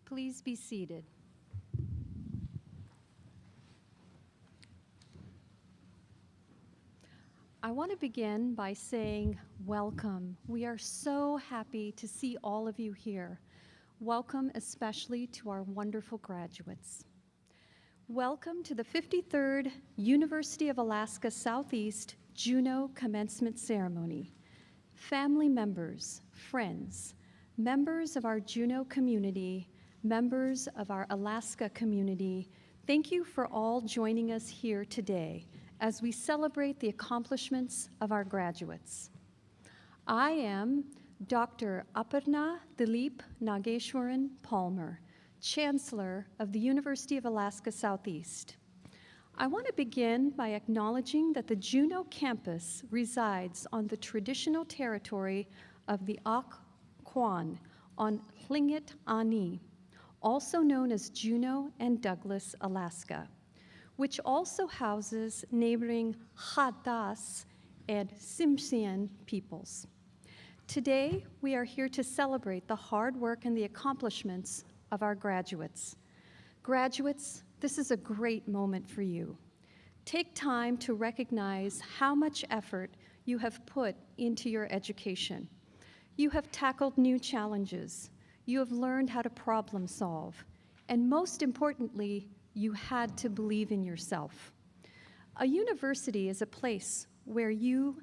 Please be seated. I want to begin by saying welcome. We are so happy to see all of you here. Welcome especially to our wonderful graduates. Welcome to the 53rd University of Alaska Southeast Juneau Commencement Ceremony. Family members, friends, members of our Juneau community, members of our Alaska community, thank you for all joining us here today as we celebrate the accomplishments of our graduates. I am Dr. Aparna Dilip Nageshwaran Palmer, Chancellor of the University of Alaska Southeast. I want to begin by acknowledging that the Juneau campus resides on the traditional territory of the Occoquan on Tlingit Ani, also known as Juneau and Douglas, Alaska, which also houses neighboring Hadas and Tsimshian peoples. Today, we are here to celebrate the hard work and the accomplishments of our graduates. Graduates, this is a great moment for you. Take time to recognize how much effort you have put into your education. You have tackled new challenges. You have learned how to problem solve. And most importantly, you had to believe in yourself. A university is a place where you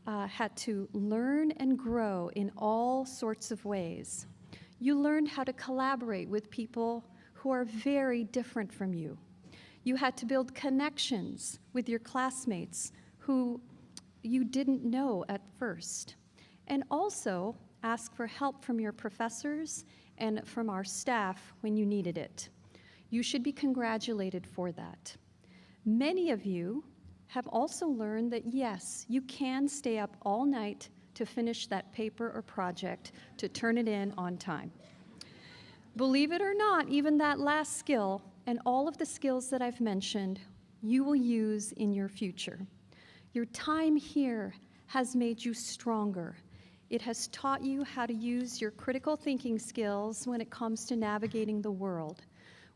had to learn and grow in all sorts of ways. You learned how to collaborate with people who are very different from you. You had to build connections with your classmates who you didn't know at first, and also ask for help from your professors and from our staff when you needed it. You should be congratulated for that. Many of you have also learned that yes, you can stay up all night to finish that paper or project, to turn it in on time. Believe it or not, even that last skill and all of the skills that I've mentioned, you will use in your future. Your time here has made you stronger. It has taught you how to use your critical thinking skills when it comes to navigating the world.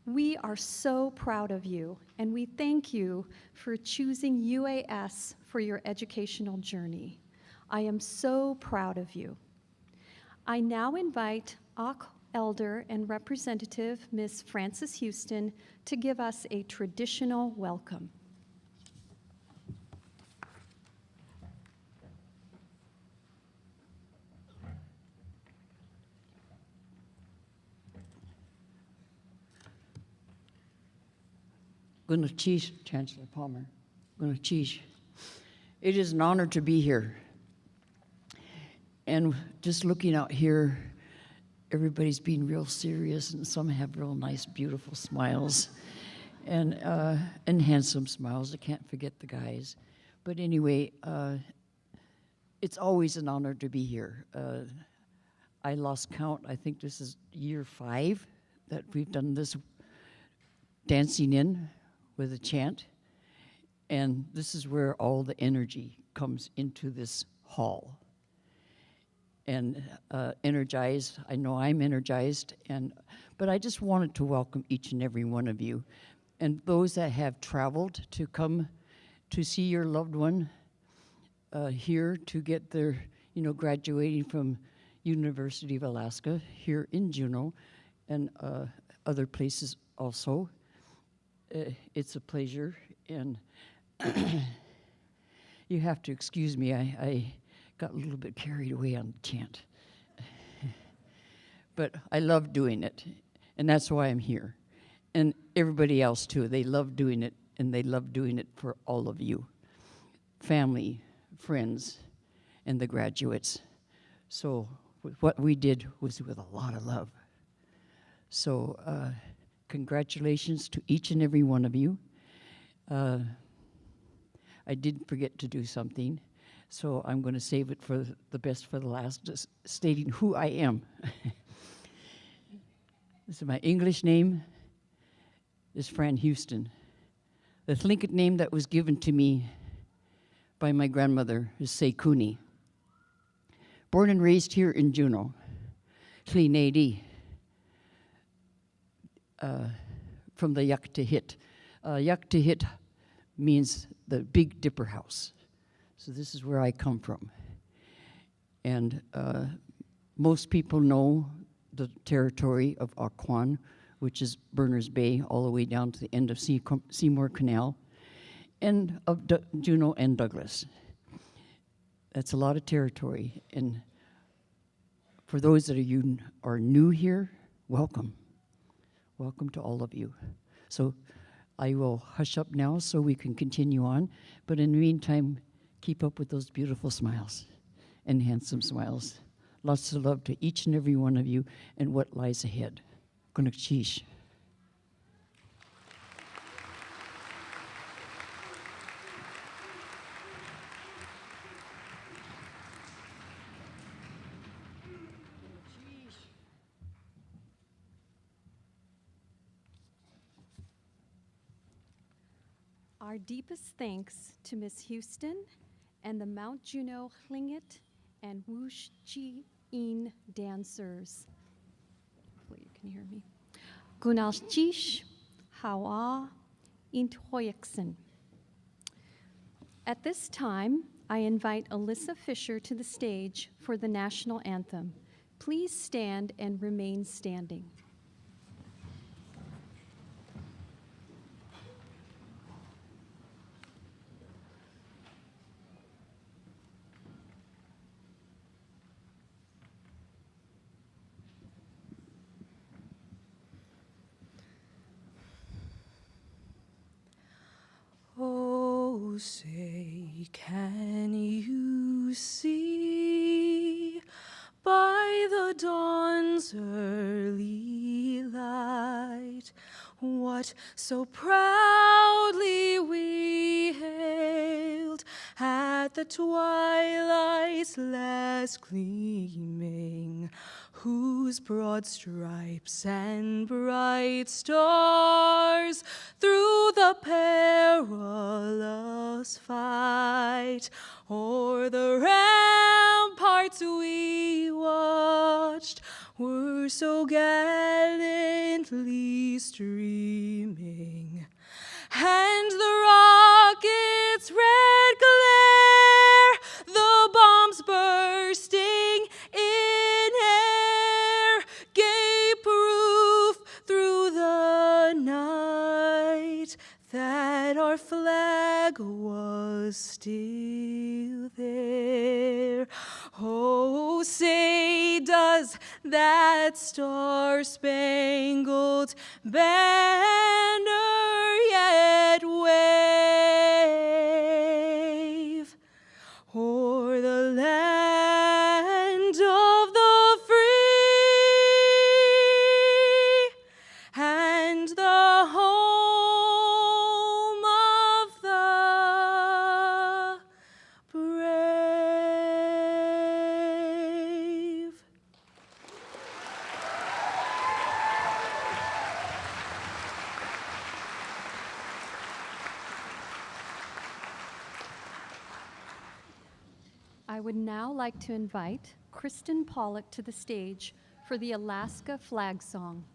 We are so proud of you, and we thank you for choosing UAS for your educational journey. I am so proud of you. I now invite Ak Elder and Representative Ms. Frances Houston to give us a traditional welcome. Gunachish, Chancellor Palmer. Gunachish. It is an honor to be here. And just looking out here, everybody's being real serious, and some have real nice, beautiful smiles, and handsome smiles. I can't forget the guys. But anyway, it's always an honor to be here. I lost count. I think this is year 5 that we've done this dancing in with a chant, and this is where all the energy comes into this hall. And energized, I know I'm energized, but I just wanted to welcome each and every one of you, and those that have traveled to come to see your loved one here to get their, graduating from University of Alaska here in Juneau and other places also. It's a pleasure, and you have to excuse me, I got a little bit carried away on the chant. But I love doing it, and that's why I'm here. And everybody else too, they love doing it, and they love doing it for all of you. Family, friends, and the graduates. So what we did was with a lot of love. So congratulations to each and every one of you. I did forget to do something, so I'm going to save it for the best for the last, just stating who I am. This is my English name, is Fran Houston. The Tlingit name that was given to me by my grandmother is Seikuni. Born and raised here in Juneau, Tlinadi. from the Yaktahit. Yaktahit means the Big Dipper House. So this is where I come from. And most people know the territory of Aquan, which is Berners Bay, all the way down to the end of Seymour Canal, and of Juneau and Douglas. That's a lot of territory. And for those that are new here, welcome. Welcome to all of you. So I will hush up now so we can continue on. But in the meantime, keep up with those beautiful smiles and handsome smiles. Lots of love to each and every one of you and what lies ahead. Kunakshish. Our deepest thanks to Miss Houston and the Mount Juneau Tlingit and Woosh Chi In dancers. Hopefully you can hear me. Gunalchish Hawa Inthoyaksen. At this time, I invite Alyssa Fisher to the stage for the national anthem. Please stand and remain standing. Oh, say, can you see by the dawn's early light what so proudly we hailed at the twilight's last gleaming, whose broad stripes and bright stars through the perilous fight o'er the ramparts we watched were so gallantly streaming, and the rocket's red glare, the bombs bursting in air, gave proof through the night that our flag was still there. Oh, say, does that star-spangled banner yet wave o'er the land of the free and the home of the brave? I would now like to invite Kristen Pollock to the stage for the Alaska flag song.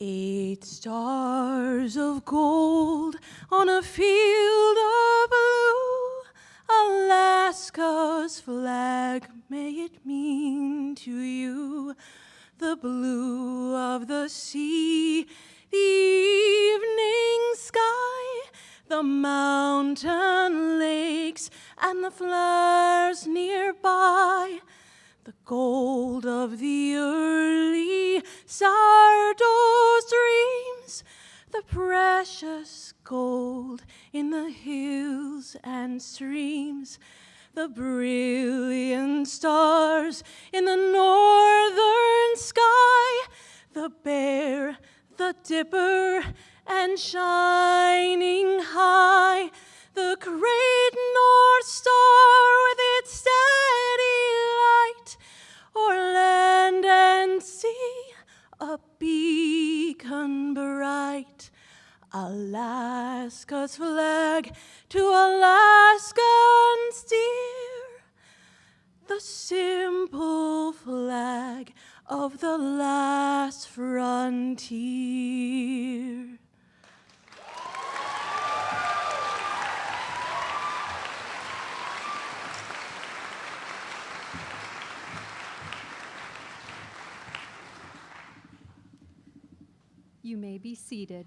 Eight stars of gold on a field of blue, Alaska's flag, may it mean to you the blue of the sea, the evening sky, the mountain lakes, and the flowers nearby, the gold of the early Sardo streams, the precious gold in the hills and streams, the brilliant stars in the northern sky, the Bear, the Dipper, and shining high, the great North Star with its steady light, o'er land and sea a beacon bright, Alaska's flag to Alaskans dear, the simple flag of the last frontier. You may be seated.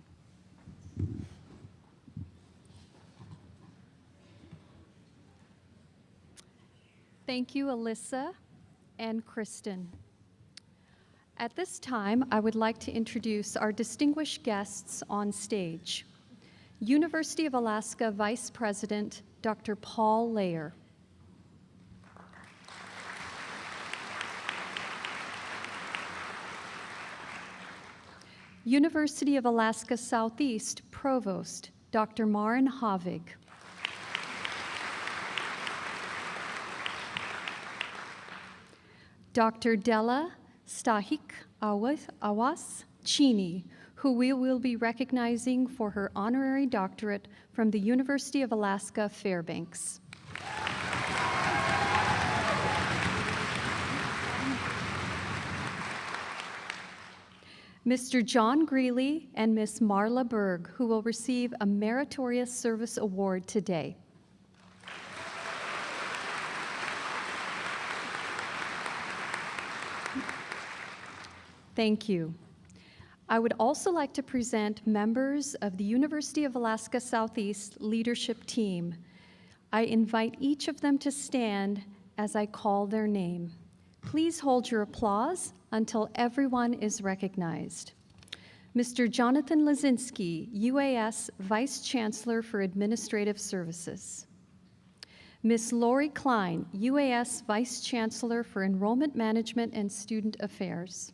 Thank you, Alyssa and Kristen. At this time, I would like to introduce our distinguished guests on stage. University of Alaska Vice President, Dr. Paul Layer. University of Alaska Southeast Provost, Dr. Maren Havig. Dr. Della Stahik Awas Chini, who we will be recognizing for her honorary doctorate from the University of Alaska Fairbanks. Mr. John Greeley and Miss Marla Berg, who will receive a Meritorious Service Award today. Thank you. I would also like to present members of the University of Alaska Southeast leadership team. I invite each of them to stand as I call their name. Please hold your applause until everyone is recognized. Mr. Jonathan Lazinski, UAS Vice Chancellor for Administrative Services. Ms. Lori Klein, UAS Vice Chancellor for Enrollment Management and Student Affairs.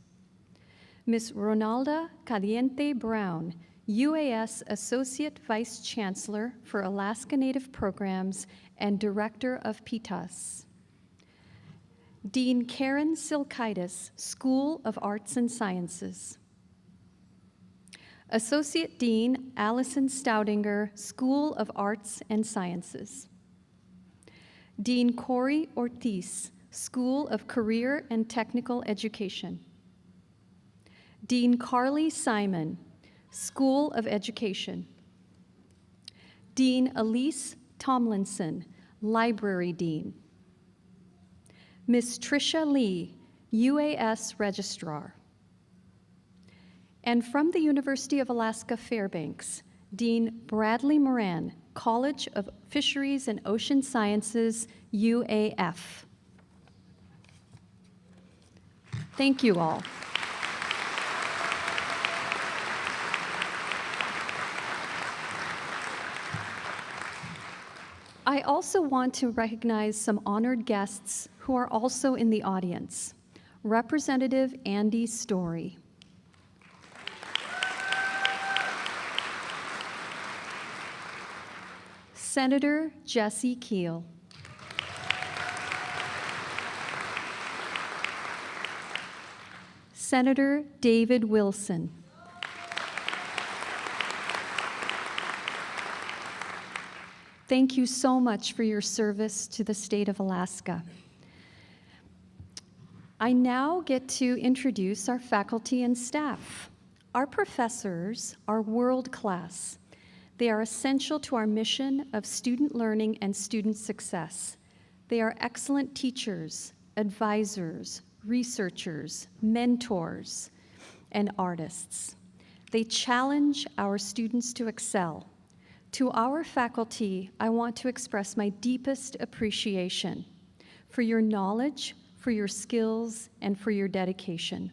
Ms. Ronalda Caliente Brown, UAS Associate Vice Chancellor for Alaska Native Programs and Director of PITAS. Dean Karen Silkaitis, School of Arts and Sciences. Associate Dean Allison Staudinger, School of Arts and Sciences. Dean Corey Ortiz, School of Career and Technical Education. Dean Carly Simon, School of Education. Dean Elise Tomlinson, Library Dean. Ms. Tricia Lee, UAS Registrar. And from the University of Alaska Fairbanks, Dean Bradley Moran, College of Fisheries and Ocean Sciences, UAF. Thank you all. I also want to recognize some honored guests who are also in the audience. Representative Andy Story. Senator Jesse Keel. Senator David Wilson. Thank you so much for your service to the state of Alaska. I now get to introduce our faculty and staff. Our professors are world-class. They are essential to our mission of student learning and student success. They are excellent teachers, advisors, researchers, mentors, and artists. They challenge our students to excel. To our faculty, I want to express my deepest appreciation for your knowledge, for your skills, and for your dedication.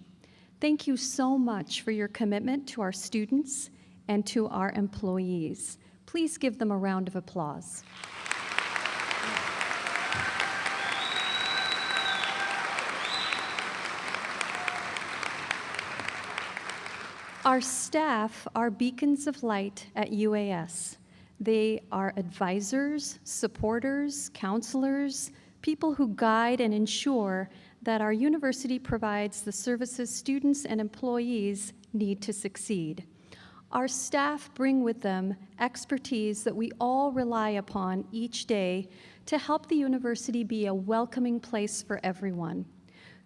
Thank you so much for your commitment to our students and to our employees. Please give them a round of applause. Our staff are beacons of light at UAS. They are advisors, supporters, counselors, people who guide and ensure that our university provides the services students and employees need to succeed. Our staff bring with them expertise that we all rely upon each day to help the university be a welcoming place for everyone.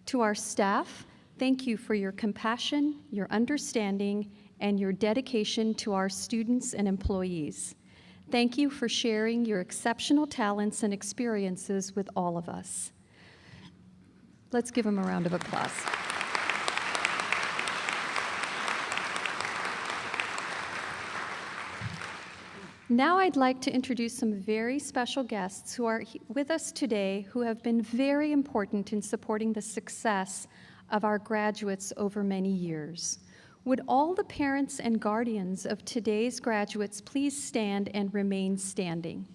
To our staff, thank you for your compassion, your understanding, and your dedication to our students and employees. Thank you for sharing your exceptional talents and experiences with all of us. Let's give them a round of applause. Now I'd like to introduce some very special guests who are with us today who have been very important in supporting the success of our graduates over many years. Would all the parents and guardians of today's graduates please stand and remain standing?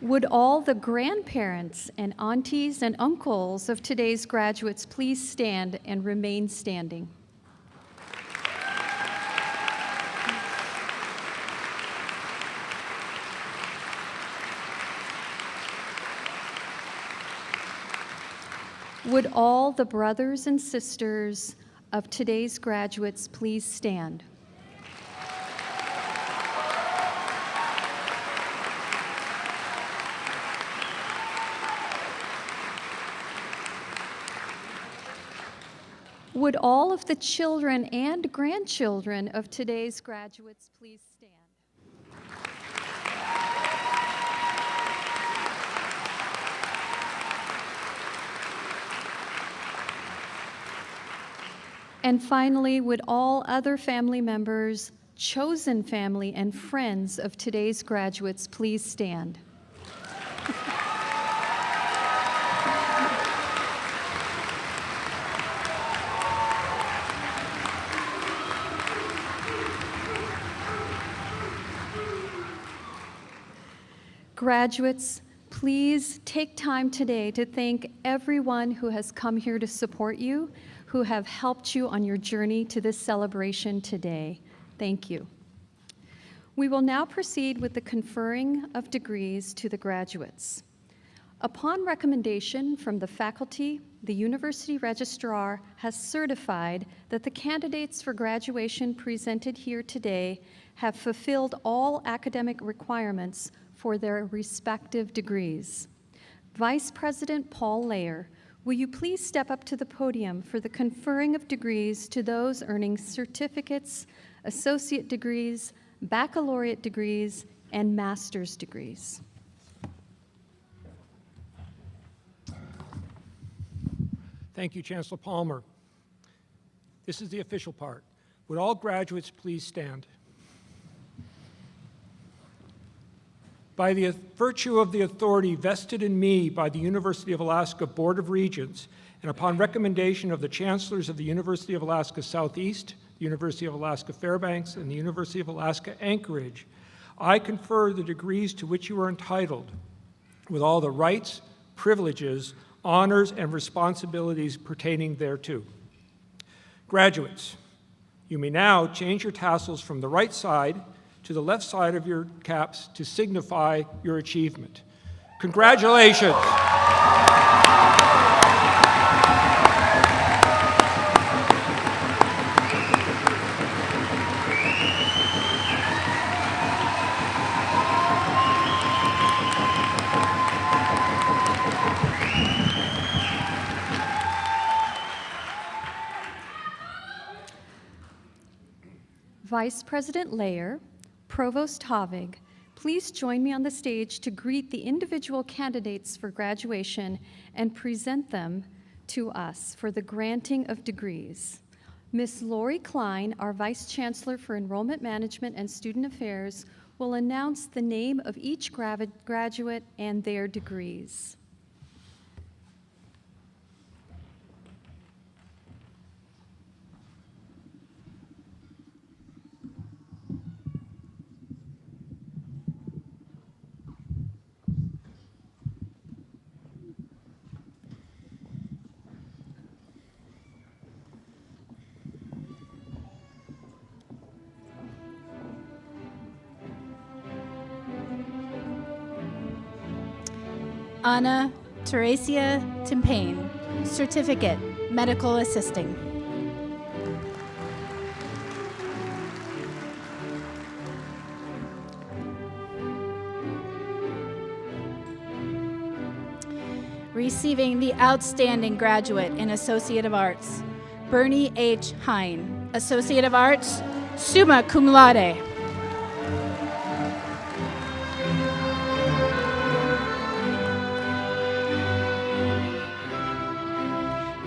Would all the grandparents and aunties and uncles of today's graduates please stand and remain standing? Would all the brothers and sisters of today's graduates please stand? Would all of the children and grandchildren of today's graduates please stand? And finally, would all other family members, chosen family, and friends of today's graduates please stand? Graduates, please take time today to thank everyone who has come here to support you, who have helped you on your journey to this celebration today. Thank you. We will now proceed with the conferring of degrees to the graduates. Upon recommendation from the faculty, the university registrar has certified that the candidates for graduation presented here today have fulfilled all academic requirements for their respective degrees. Vice President Paul Layer, will you please step up to the podium for the conferring of degrees to those earning certificates, associate degrees, baccalaureate degrees, and master's degrees? Thank you, Chancellor Palmer. This is the official part. Would all graduates please stand? By the virtue of the authority vested in me by the University of Alaska Board of Regents, and upon recommendation of the Chancellors of the University of Alaska Southeast, the University of Alaska Fairbanks, and the University of Alaska Anchorage, I confer the degrees to which you are entitled, with all the rights, privileges, honors, and responsibilities pertaining thereto. Graduates, you may now change your tassels from the right side to the left side of your caps to signify your achievement. Congratulations. Vice President Layer, Provost Havig, please join me on the stage to greet the individual candidates for graduation and present them to us for the granting of degrees. Ms. Lori Klein, our Vice Chancellor for Enrollment Management and Student Affairs, will announce the name of each graduate and their degrees. Ana Teresia Timpain, Certificate, Medical Assisting. Receiving the Outstanding Graduate in Associate of Arts, Bernie H. Hine, Associate of Arts, summa cum laude.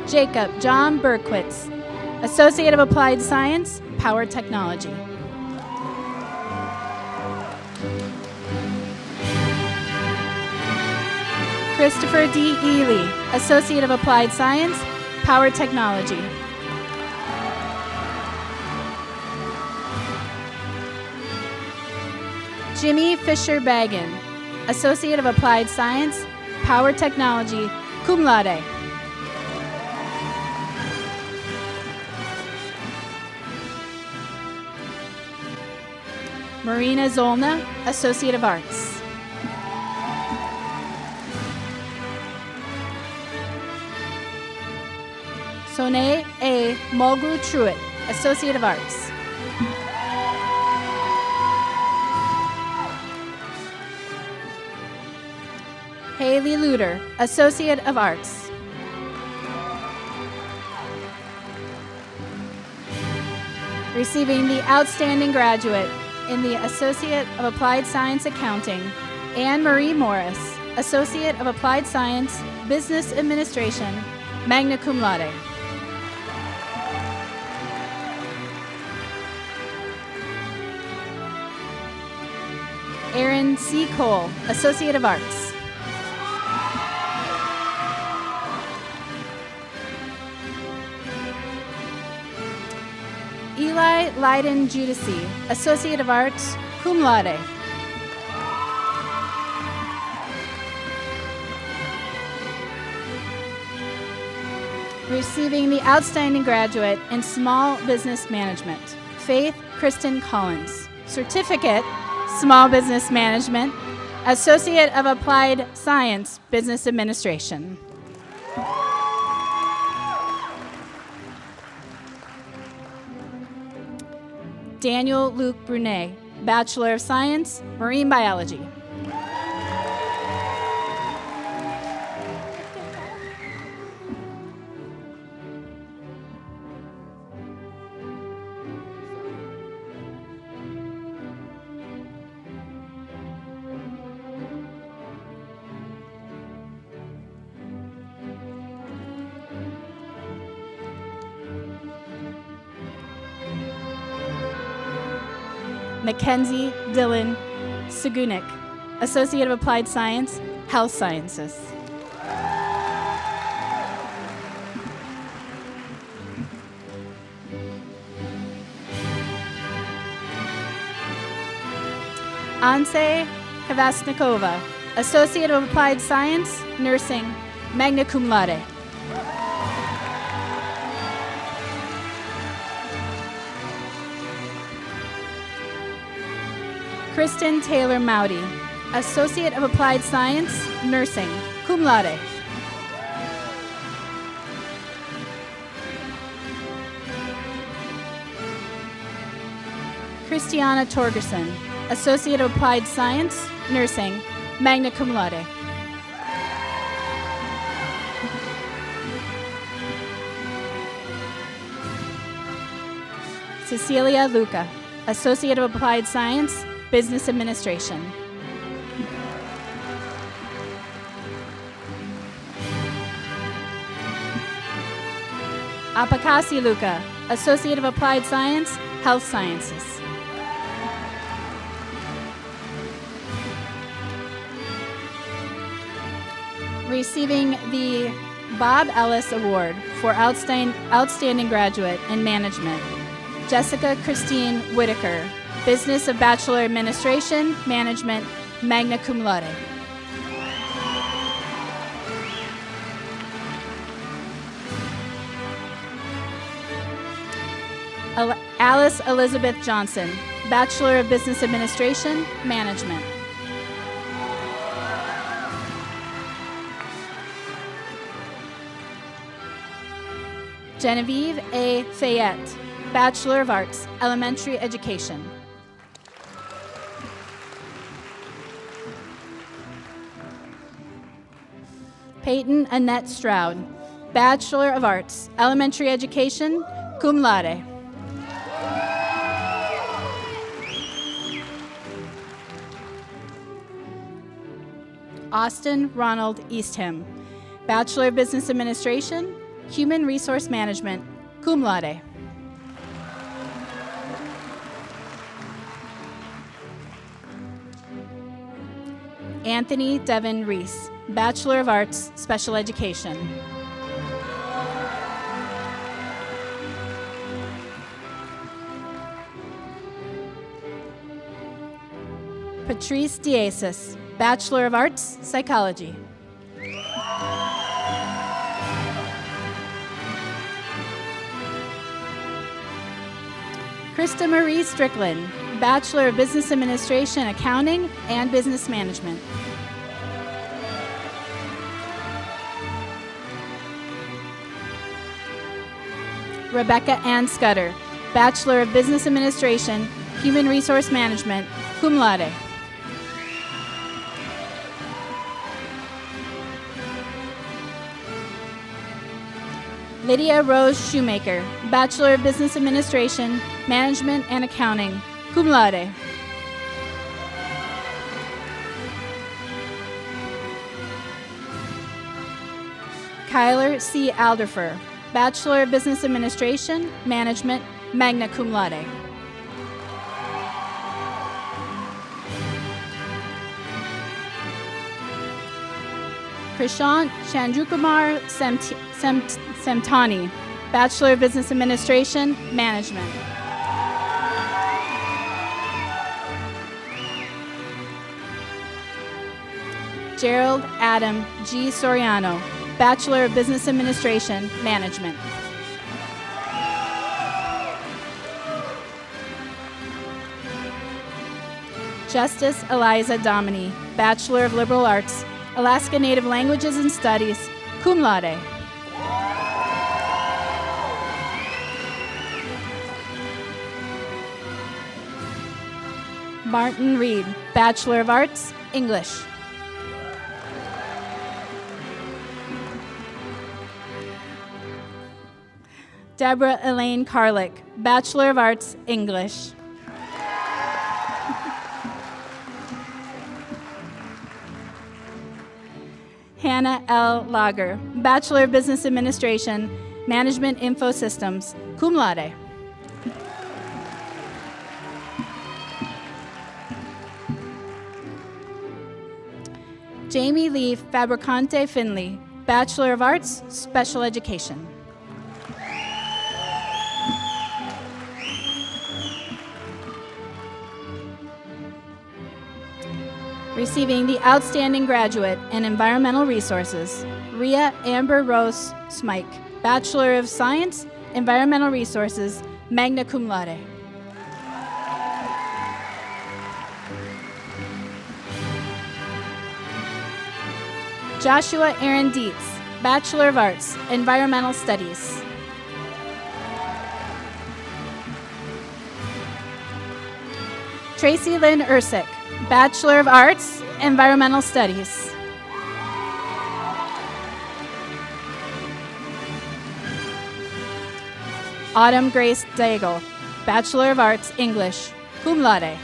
Jacob John Berkwitz, Associate of Applied Science, Power Technology. Christopher D. Ely, Associate of Applied Science, Power Technology. Jimmy Fisher Baggin, Associate of Applied Science, Power Technology, cum laude. Marina Zolna, Associate of Arts. Sonae A. Mulgrew Truitt, Associate of Arts. Haley Luter, Associate of Arts. Receiving the Outstanding Graduate in the Associate of Applied Science Accounting, Anne Marie Morris, Associate of Applied Science, Business Administration, magna cum laude. Aaron C. Cole, Associate of Arts. Eli Leiden Judici, Associate of Arts, cum laude. Receiving the Outstanding Graduate in Small Business Management, Faith Kristen Collins, Certificate, Small Business Management, Associate of Applied Science, Business Administration. Daniel Luke Brunet, Bachelor of Science, Marine Biology. Mackenzie Dylan Segunik, Associate of Applied Science, Health Sciences. Anse Kavasnikova, Associate of Applied Science, Nursing, magna cum laude. Kristen Taylor Mowdy, Associate of Applied Science, Nursing, cum laude. Christiana Torgerson, Associate of Applied Science, Nursing, magna cum laude. Cecilia Luca, Associate of Applied Science, Business Administration. Apakasi Luca, Associate of Applied Science, Health Sciences. Receiving the Bob Ellis Award for Outstanding Graduate in Management, Jessica Christine Whitaker, Business of Bachelor Administration, Management, magna cum laude. Alice Elizabeth Johnson, Bachelor of Business Administration, Management. Genevieve A. Fayette, Bachelor of Arts, Elementary Education. Peyton Annette Stroud, Bachelor of Arts, Elementary Education, cum laude. Austin Ronald Eastham, Bachelor of Business Administration, Human Resource Management, cum laude. Anthony Devin Reese, Bachelor of Arts, Special Education. Patrice Diasis, Bachelor of Arts, Psychology. Krista Marie Strickland, Bachelor of Business Administration, Accounting, and Business Management. Rebecca Ann Scudder, Bachelor of Business Administration, Human Resource Management, cum laude. Lydia Rose Shoemaker, Bachelor of Business Administration, Management and Accounting, cum laude. Kyler C. Alderfer, Bachelor of Business Administration, Management, magna cum laude. Krishant Chandrukumar Semtani, Bachelor of Business Administration, Management. Gerald Adam G. Soriano, Bachelor of Business Administration, Management. Justice Eliza Dominy, Bachelor of Liberal Arts, Alaska Native Languages and Studies, cum laude. Martin Reed, Bachelor of Arts, English. Deborah Elaine Carlick, Bachelor of Arts, English. Hannah L. Lager, Bachelor of Business Administration, Management Info Systems, cum laude. Jamie Lee Fabricante Finley, Bachelor of Arts, Special Education. Receiving the Outstanding Graduate in Environmental Resources, Rhea Amber Rose Smike, Bachelor of Science, Environmental Resources, magna cum laude. Joshua Aaron Dietz, Bachelor of Arts, Environmental Studies. Tracy Lynn Ursick, Bachelor of Arts, Environmental Studies. Autumn Grace Daigle, Bachelor of Arts, English, cum laude.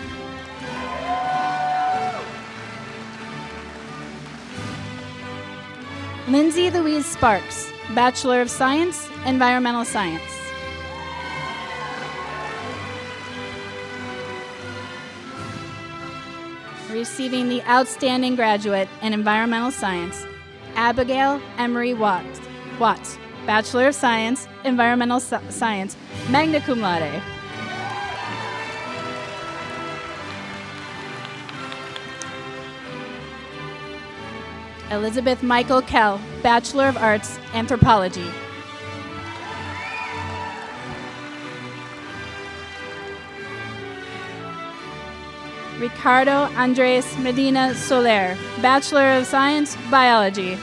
Lindsay Louise Sparks, Bachelor of Science, Environmental Science. Receiving the Outstanding Graduate in Environmental Science, Abigail Emery Watts, Bachelor of Science, Environmental Science, magna cum laude. Elizabeth Michael Kell, Bachelor of Arts, Anthropology. Ricardo Andres Medina Soler, Bachelor of Science, Biology.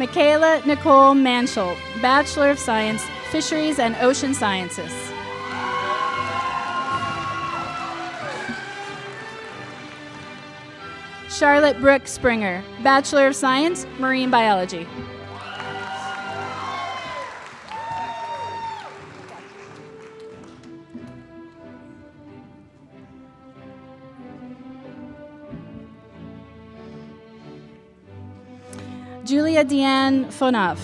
Michaela Nicole Mansholt, Bachelor of Science, Fisheries and Ocean Sciences. Charlotte Brooke Springer, Bachelor of Science, Marine Biology. Julia Deanne Fonoff,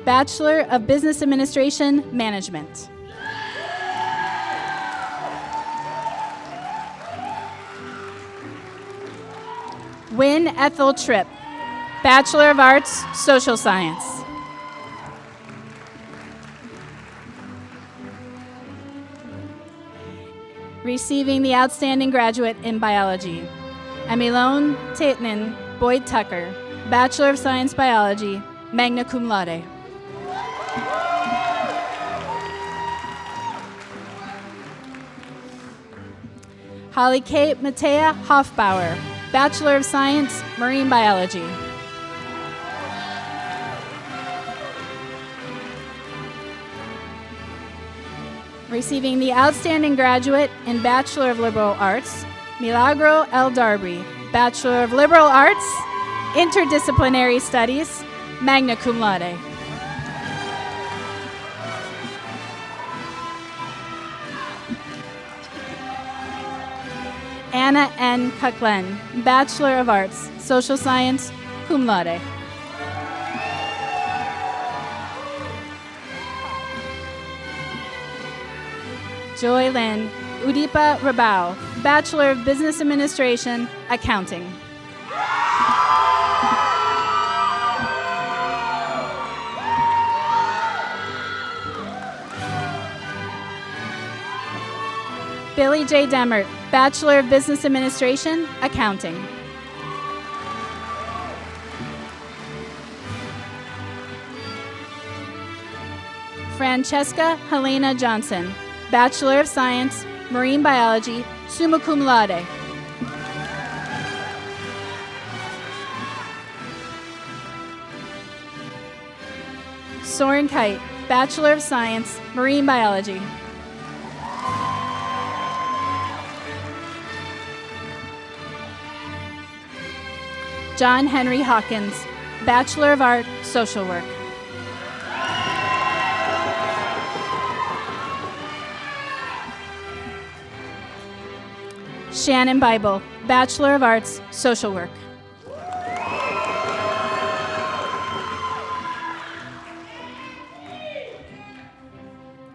Bachelor of Business Administration, Management. Wynn Ethel Tripp, Bachelor of Arts, Social Science. Receiving the Outstanding Graduate in Biology, Emilone Taitnan Boyd Tucker, Bachelor of Science Biology, magna cum laude. Holly Kate Matea Hoffbauer, Bachelor of Science, Marine Biology. Receiving the Outstanding Graduate in Bachelor of Liberal Arts, Milagro L. Darby, Bachelor of Liberal Arts, Interdisciplinary Studies, magna cum laude. Anna N. Cucklen, Bachelor of Arts, Social Science, cum laude. Joy Lynn Udipa Rabao, Bachelor of Business Administration, Accounting. Billy J. Demert, Bachelor of Business Administration, Accounting. Francesca Helena Johnson, Bachelor of Science, Marine Biology, summa cum laude. Soren Kite, Bachelor of Science, Marine Biology. John Henry Hawkins, Bachelor of Art, Social Work. Shannon Bible, Bachelor of Arts, Social Work.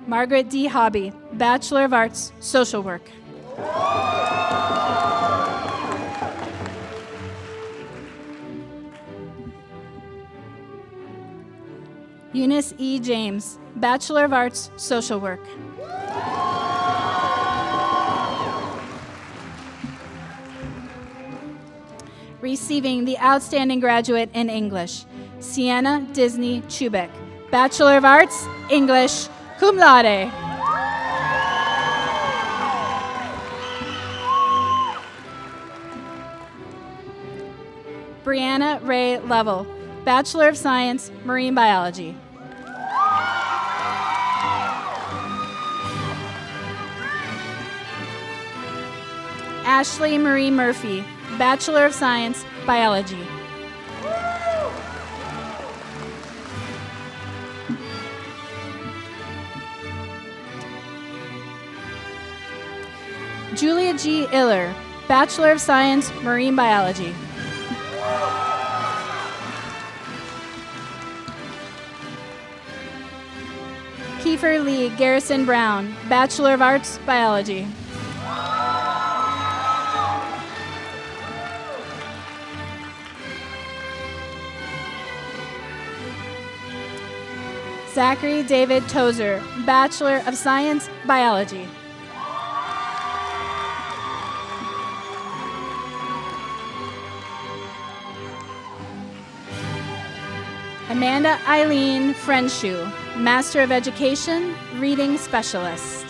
Margaret D. Hobby, Bachelor of Arts, Social Work. Eunice E. James, Bachelor of Arts, Social Work. Receiving the Outstanding Graduate in English, Sienna Disney Chubek, Bachelor of Arts, English, cum laude. Brianna Ray Lovell, Bachelor of Science, Marine Biology. Ashley Marie Murphy, Bachelor of Science, Biology. Julia G. Iller, Bachelor of Science, Marine Biology. Kiefer Lee Garrison Brown, Bachelor of Arts, Biology. Zachary David Tozer, Bachelor of Science, Biology. Amanda Eileen Frenshu, Master of Education, Reading Specialist.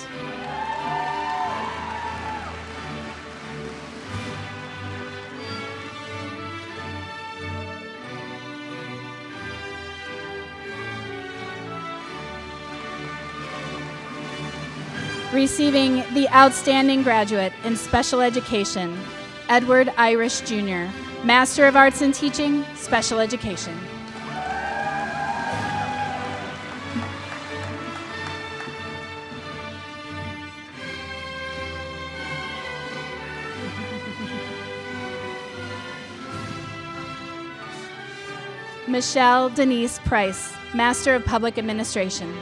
Receiving the Outstanding Graduate in Special Education, Edward Irish Jr., Master of Arts in Teaching, Special Education. Michelle Denise Price, Master of Public Administration.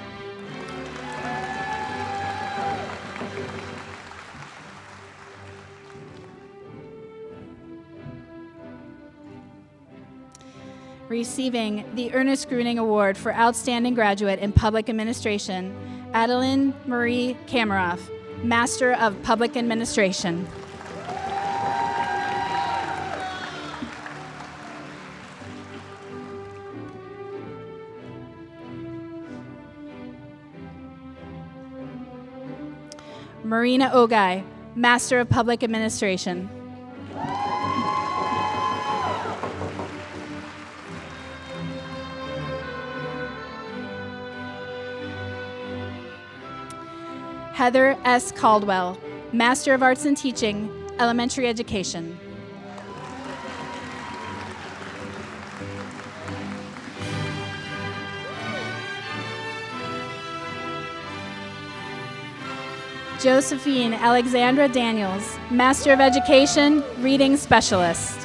Receiving the Ernest Gruning Award for Outstanding Graduate in Public Administration, Adeline Marie Kameroff, Master of Public Administration. Marina Ogai, Master of Public Administration. Heather S. Caldwell, Master of Arts in Teaching, Elementary Education. Josephine Alexandra Daniels, Master of Education, Reading Specialist.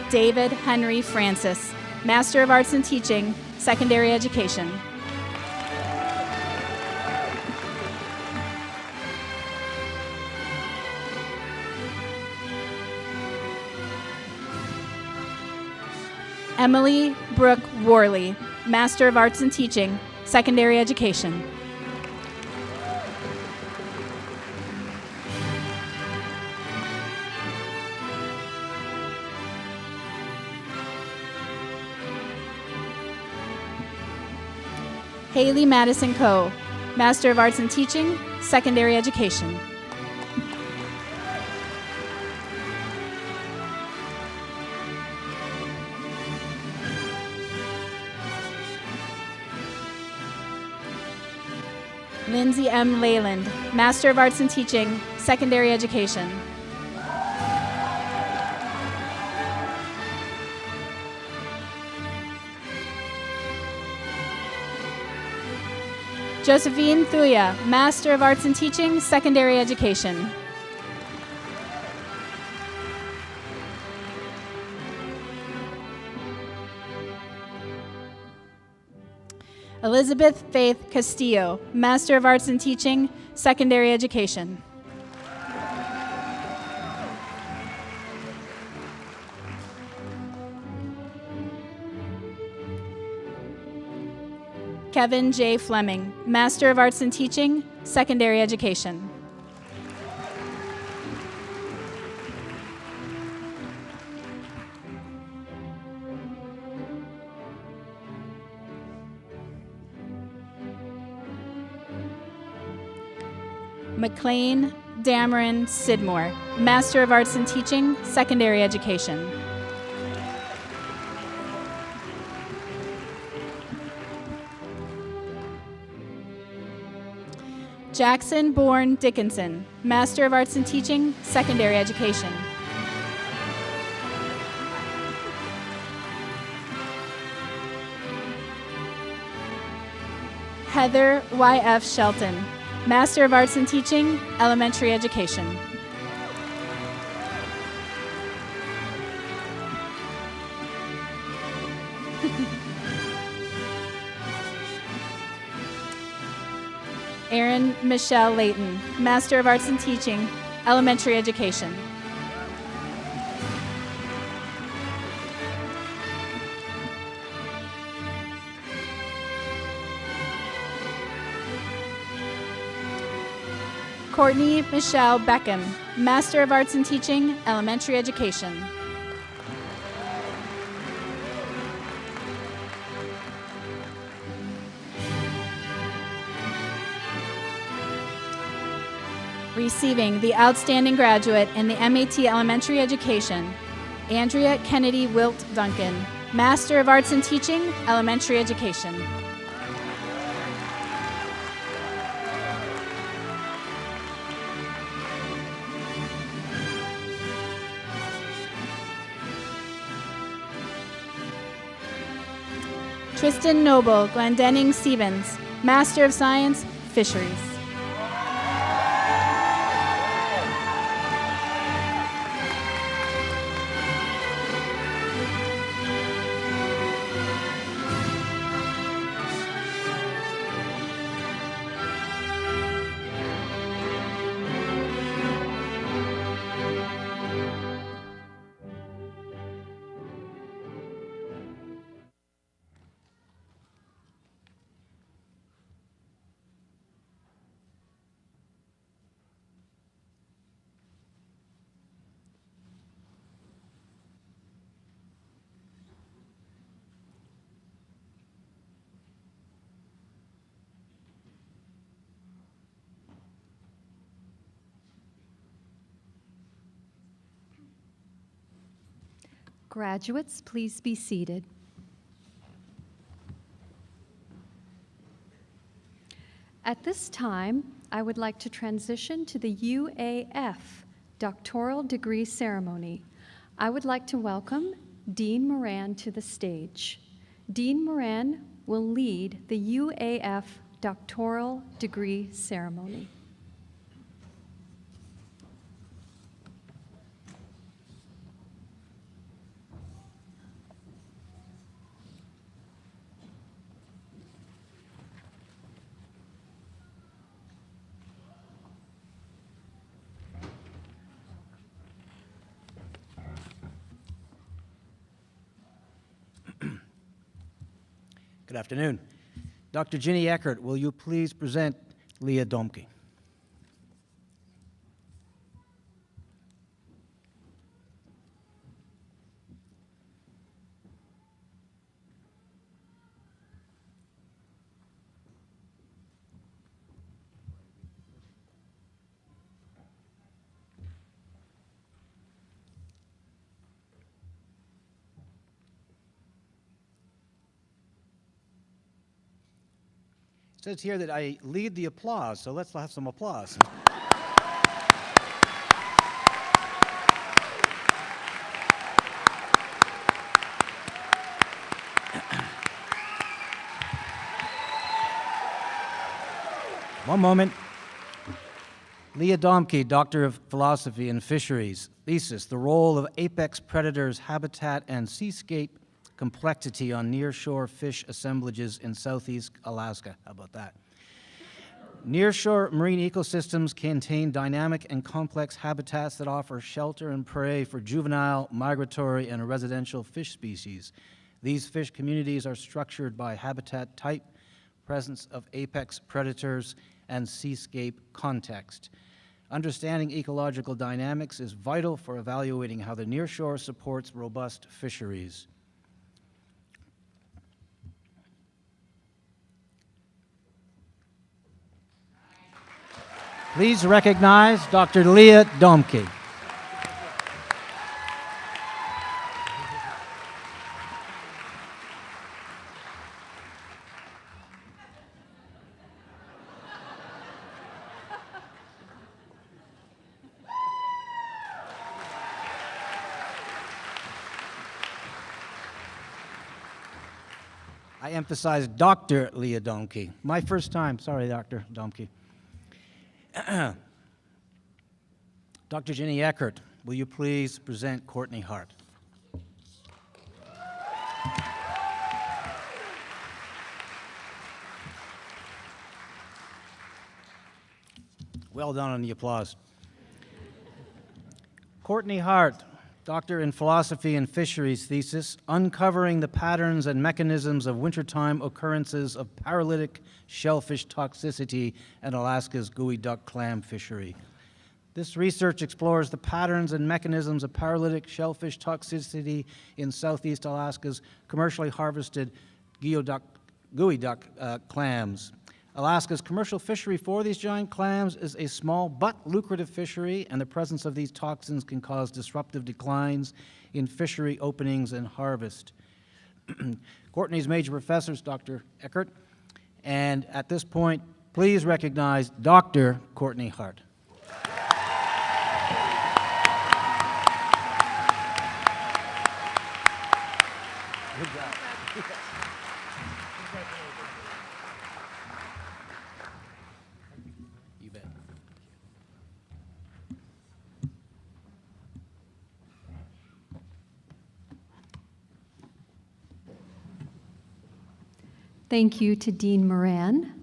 David Henry Francis, Master of Arts in Teaching, Secondary Education. Emily Brooke Worley, Master of Arts in Teaching, Secondary Education. Haley Madison Coe, Master of Arts in Teaching, Secondary Education. Lindsay M. Leyland, Master of Arts in Teaching, Secondary Education. Josephine Thuya, Master of Arts in Teaching, Secondary Education. Elizabeth Faith Castillo, Master of Arts in Teaching, Secondary Education. Kevin J. Fleming, Master of Arts in Teaching, Secondary Education. McLean Dameron Sidmore, Master of Arts in Teaching, Secondary Education. Jackson Bourne Dickinson, Master of Arts in Teaching, Secondary Education. Heather Y.F. Shelton, Master of Arts in Teaching, Elementary Education. Erin Michelle Layton, Master of Arts in Teaching, Elementary Education. Courtney Michelle Beckham, Master of Arts in Teaching, Elementary Education. Receiving the Outstanding Graduate in the MAT Elementary Education, Andrea Kennedy Wilt Duncan, Master of Arts in Teaching, Elementary Education. Tristan Noble Glendenning Stevens, Master of Science, Fisheries. Graduates, please be seated. At this time, I would like to transition to the UAF doctoral degree ceremony. I would like to welcome Dean Moran to the stage. Dean Moran will lead the UAF doctoral degree ceremony. Good afternoon. Dr. Ginny Eckert, will you please present Leah Domke? It says here that I lead the applause, so let's have some applause. One moment. Leah Domke, Doctor of Philosophy and Fisheries. Thesis, the role of apex predators, habitat, and seascape complexity on nearshore fish assemblages in Southeast Alaska. How about that? Nearshore marine ecosystems contain dynamic and complex habitats that offer shelter and prey for juvenile, migratory, and residential fish species. These fish communities are structured by habitat type, presence of apex predators, and seascape context. Understanding ecological dynamics is vital for evaluating how the nearshore supports robust fisheries. Please recognize Dr. Leah Domke. I emphasize Dr. Leah Domke. My first time. Sorry, Dr. Domke. Dr. Ginny Eckert, will you please present Courtney Hart? Well done on the applause. Courtney Hart, Doctor in Philosophy and Fisheries thesis, uncovering the patterns and mechanisms of wintertime occurrences of paralytic shellfish toxicity in Alaska's gooey duck clam fishery. This research explores the patterns and mechanisms of paralytic shellfish toxicity in Southeast Alaska's commercially harvested gooey duck clams. Alaska's commercial fishery for these giant clams is a small but lucrative fishery, and the presence of these toxins can cause disruptive declines in fishery openings and harvest. Courtney's major professor is Dr. Eckert, and at this point, please recognize Dr. Courtney Hart. Good job. You bet. Thank you to Dean Moran.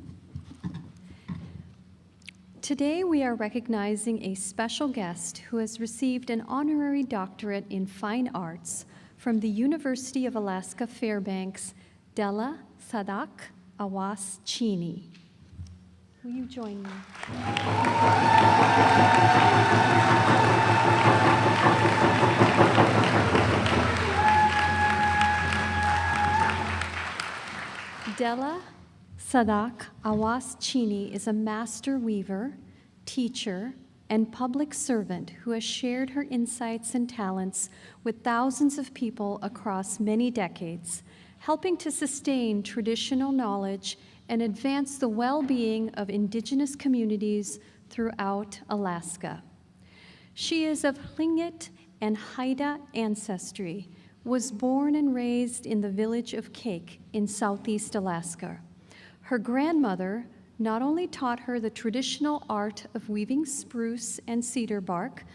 Today we are recognizing a special guest who has received an honorary doctorate in fine arts from the University of Alaska Fairbanks, Della Sadak Awas Chini. Will you join me? Della Sadak Awas Chini is a master weaver, teacher, and public servant who has shared her insights and talents with thousands of people across many decades, helping to sustain traditional knowledge and advance the well-being of Indigenous communities throughout Alaska. She is of Tlingit and Haida ancestry, was born and raised in the village of Cake in southeast Alaska. Her grandmother not only taught her the traditional art of weaving spruce and cedar bark,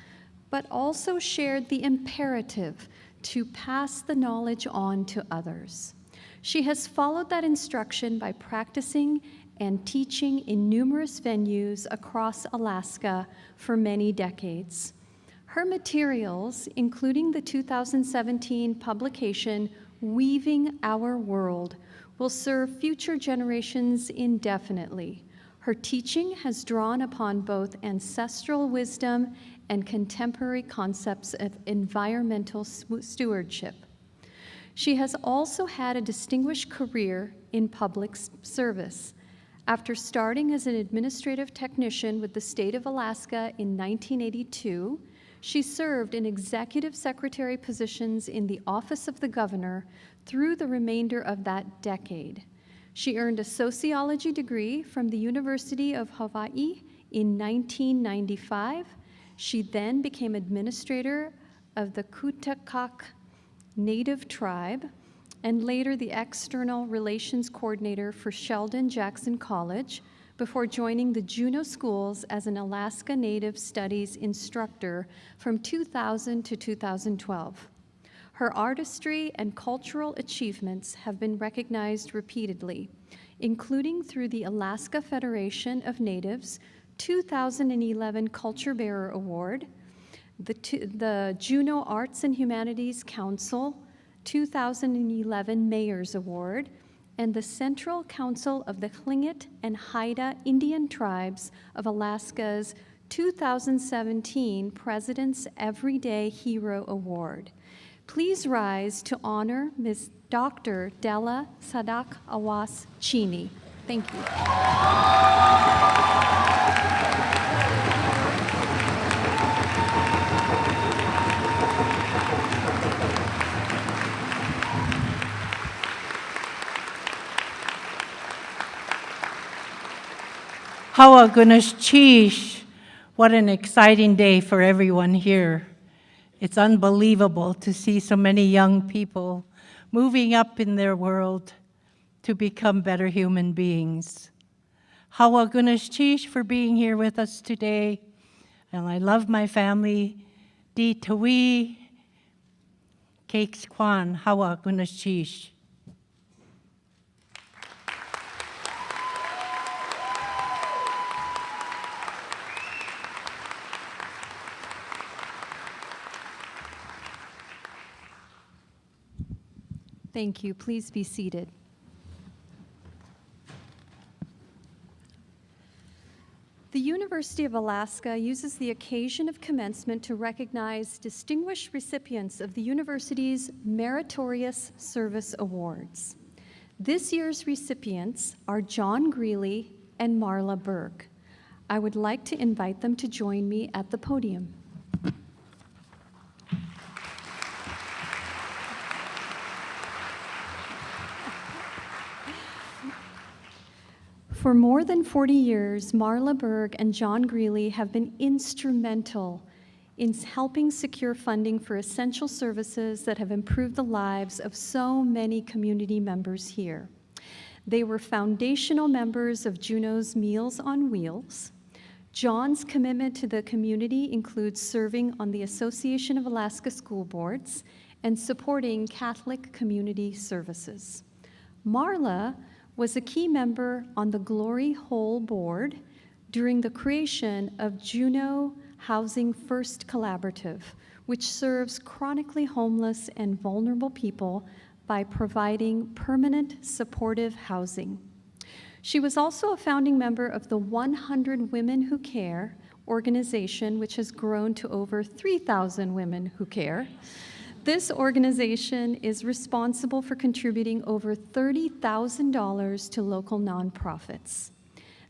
but also shared the imperative to pass the knowledge on to others. She has followed that instruction by practicing and teaching in numerous venues across Alaska for many decades. Her materials, including the 2017 publication, Weaving Our World, will serve future generations indefinitely. Her teaching has drawn upon both ancestral wisdom and contemporary concepts of environmental stewardship. She has also had a distinguished career in public service. After starting as an administrative technician with the state of Alaska in 1982, she served in executive secretary positions in the Office of the Governor through the remainder of that decade. She earned a sociology degree from the University of Hawaii in 1995. She then became administrator of the Kutakak Native Tribe and later the external relations coordinator for Sheldon Jackson College before joining the Juneau Schools as an Alaska Native Studies instructor from 2000 to 2012. Her artistry and cultural achievements have been recognized repeatedly, including through the Alaska Federation of Natives 2011 Culture Bearer Award, the Juneau Arts and Humanities Council 2011 Mayor's Award, and the Central Council of the Tlingit and Haida Indian Tribes of Alaska's 2017 President's Everyday Hero Award. Please rise to honor Ms. Dr. Della Sadak Awas Chini. Thank you. Hawa Gunash Chish. What an exciting day for everyone here. It's unbelievable to see so many young people moving up in their world to become better human beings. Hawa Gunash Chish for being here with us today. And I love my family. Di Tawi Cakes Kwan, Hawa Gunash Chish. Thank you. Please be seated. The University of Alaska uses the occasion of commencement to recognize distinguished recipients of the university's Meritorious Service Awards. This year's recipients are John Greeley and Marla Berg. I would like to invite them to join me at the podium. For more than 40 years, Marla Berg and John Greeley have been instrumental in helping secure funding for essential services that have improved the lives of so many community members here. They were foundational members of Juneau's Meals on Wheels. John's commitment to the community includes serving on the Association of Alaska School Boards and supporting Catholic community services. Marla was a key member on the Glory Hole Board during the creation of Juneau Housing First Collaborative, which serves chronically homeless and vulnerable people by providing permanent supportive housing. She was also a founding member of the 100 Women Who Care organization, which has grown to over 3,000 women who care. This organization is responsible for contributing over $30,000 to local nonprofits.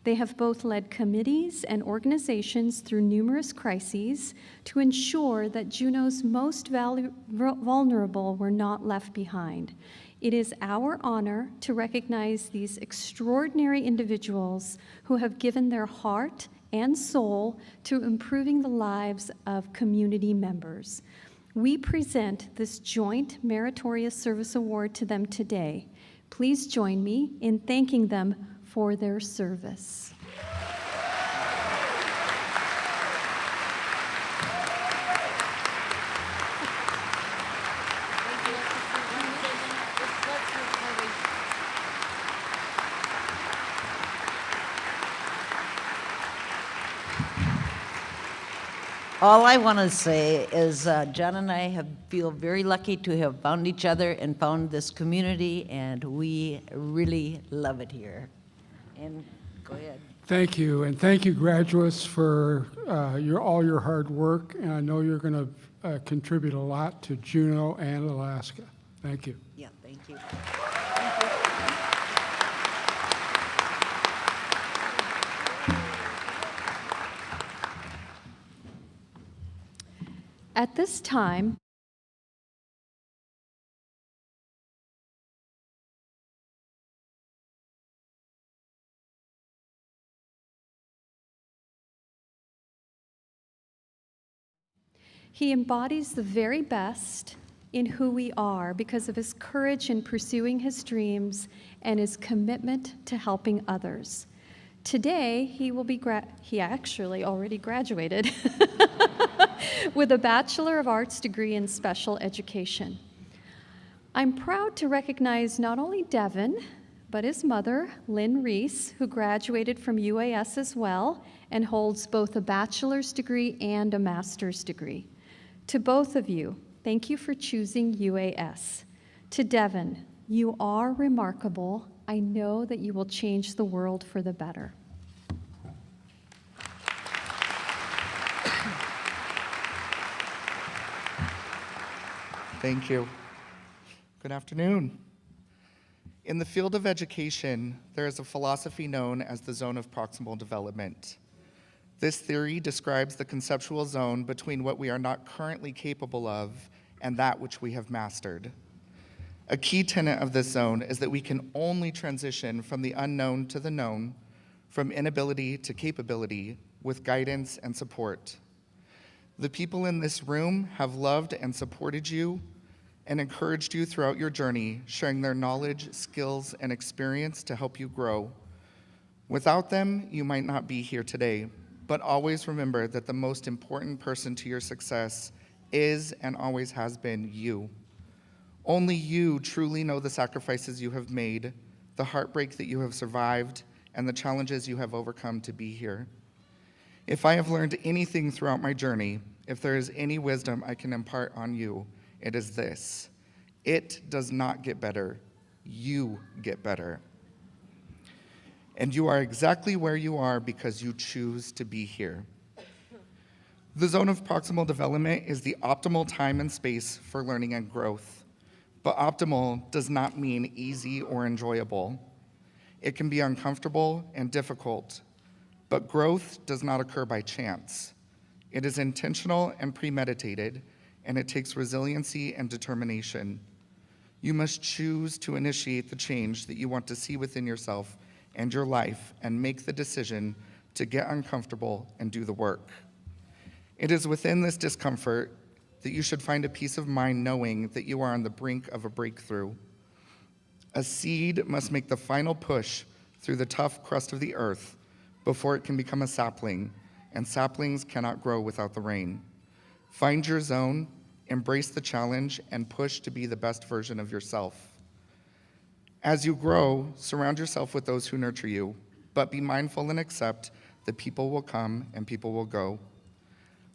They have both led committees and organizations through numerous crises to ensure that Juneau's most vulnerable were not left behind. It is our honor to recognize these extraordinary individuals who have given their heart and soul to improving the lives of community members. We present this joint Meritorious Service Award to them today. Please join me in thanking them for their service. All I want to say is John and I feel very lucky to have found each other and found this community, and we really love it here. And go ahead. Thank you, and thank you, graduates, for all your hard work. And I know you're going to contribute a lot to Juneau and Alaska. Thank you. Yeah, thank you. At this time, he embodies the very best in who we are because of his courage in pursuing his dreams and his commitment to helping others. Today, he actually already graduated with a Bachelor of Arts degree in special education. I'm proud to recognize not only Devin, but his mother, Lynn Reese, who graduated from UAS as well and holds both a bachelor's degree and a master's degree. To both of you, thank you for choosing UAS. To Devin, you are remarkable. I know that you will change the world for the better. Thank you. Good afternoon. In the field of education, there is a philosophy known as the zone of proximal development. This theory describes the conceptual zone between what we are not currently capable of and that which we have mastered. A key tenet of this zone is that we can only transition from the unknown to the known, from inability to capability, with guidance and support. The people in this room have loved and supported you and encouraged you throughout your journey, sharing their knowledge, skills, and experience to help you grow. Without them, you might not be here today, but always remember that the most important person to your success is and always has been you. Only you truly know the sacrifices you have made, the heartbreak that you have survived, and the challenges you have overcome to be here. If I have learned anything throughout my journey, if there is any wisdom I can impart on you, it is this: it does not get better, you get better. And you are exactly where you are because you choose to be here. The zone of proximal development is the optimal time and space for learning and growth, but optimal does not mean easy or enjoyable. It can be uncomfortable and difficult, but growth does not occur by chance. It is intentional and premeditated, and it takes resiliency and determination. You must choose to initiate the change that you want to see within yourself and your life, and make the decision to get uncomfortable and do the work. It is within this discomfort that you should find a peace of mind knowing that you are on the brink of a breakthrough. A seed must make the final push through the tough crust of the earth before it can become a sapling, and saplings cannot grow without the rain. Find your zone, embrace the challenge, and push to be the best version of yourself. As you grow, surround yourself with those who nurture you, but be mindful and accept that people will come and people will go.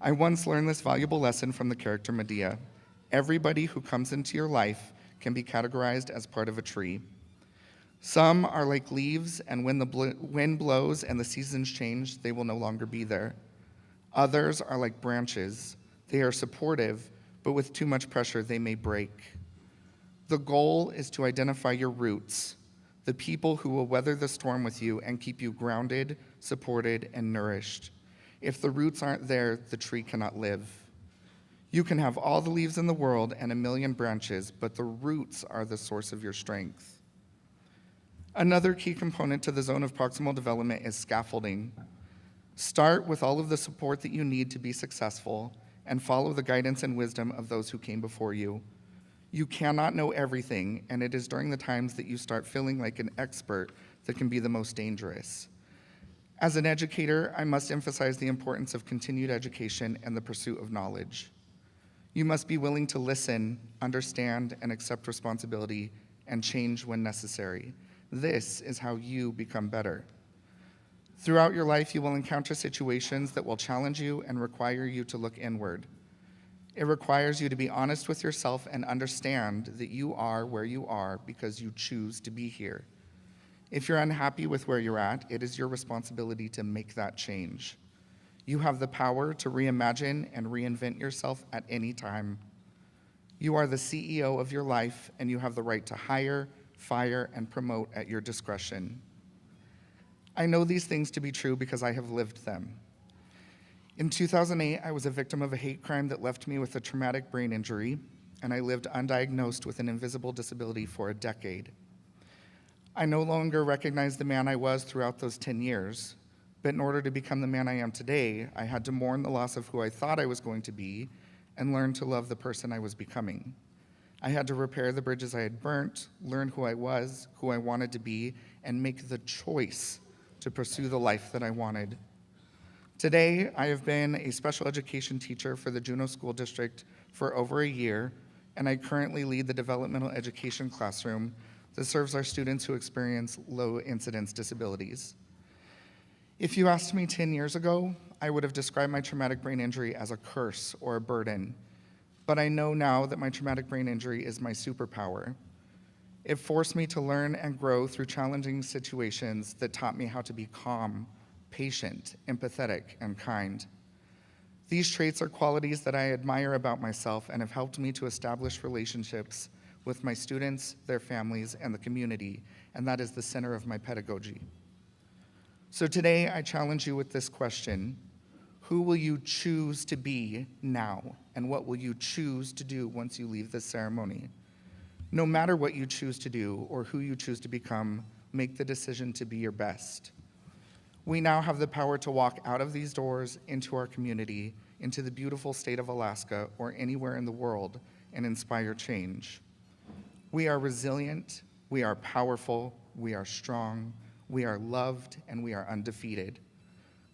I once learned this valuable lesson from the character Medea. Everybody who comes into your life can be categorized as part of a tree. Some are like leaves, and when the wind blows and the seasons change, they will no longer be there. Others are like branches. They are supportive, but with too much pressure, they may break. The goal is to identify your roots, the people who will weather the storm with you and keep you grounded, supported, and nourished. If the roots aren't there, the tree cannot live. You can have all the leaves in the world and a million branches, but the roots are the source of your strength. Another key component to the zone of proximal development is scaffolding. Start with all of the support that you need to be successful and follow the guidance and wisdom of those who came before you. You cannot know everything, and it is during the times that you start feeling like an expert that can be the most dangerous. As an educator, I must emphasize the importance of continued education and the pursuit of knowledge. You must be willing to listen, understand, and accept responsibility, and change when necessary. This is how you become better. Throughout your life, you will encounter situations that will challenge you and require you to look inward. It requires you to be honest with yourself and understand that you are where you are because you choose to be here. If you're unhappy with where you're at, it is your responsibility to make that change. You have the power to reimagine and reinvent yourself at any time. You are the CEO of your life, and you have the right to hire, fire, and promote at your discretion. I know these things to be true because I have lived them. In 2008, I was a victim of a hate crime that left me with a traumatic brain injury, and I lived undiagnosed with an invisible disability for a decade. I no longer recognize the man I was throughout those 10 years, but in order to become the man I am today, I had to mourn the loss of who I thought I was going to be and learn to love the person I was becoming. I had to repair the bridges I had burnt, learn who I was, who I wanted to be, and make the choice to pursue the life that I wanted. Today, I have been a special education teacher for the Juneau School District for over a year, and I currently lead the developmental education classroom that serves our students who experience low incidence disabilities. If you asked me 10 years ago, I would have described my traumatic brain injury as a curse or a burden, but I know now that my traumatic brain injury is my superpower. It forced me to learn and grow through challenging situations that taught me how to be calm, patient, empathetic, and kind. These traits are qualities that I admire about myself and have helped me to establish relationships with my students, their families, and the community, and that is the center of my pedagogy. So today, I challenge you with this question: who will you choose to be now, and what will you choose to do once you leave this ceremony? No matter what you choose to do or who you choose to become, make the decision to be your best. We now have the power to walk out of these doors into our community, into the beautiful state of Alaska or anywhere in the world, and inspire change. We are resilient, we are powerful, we are strong, we are loved, and we are undefeated.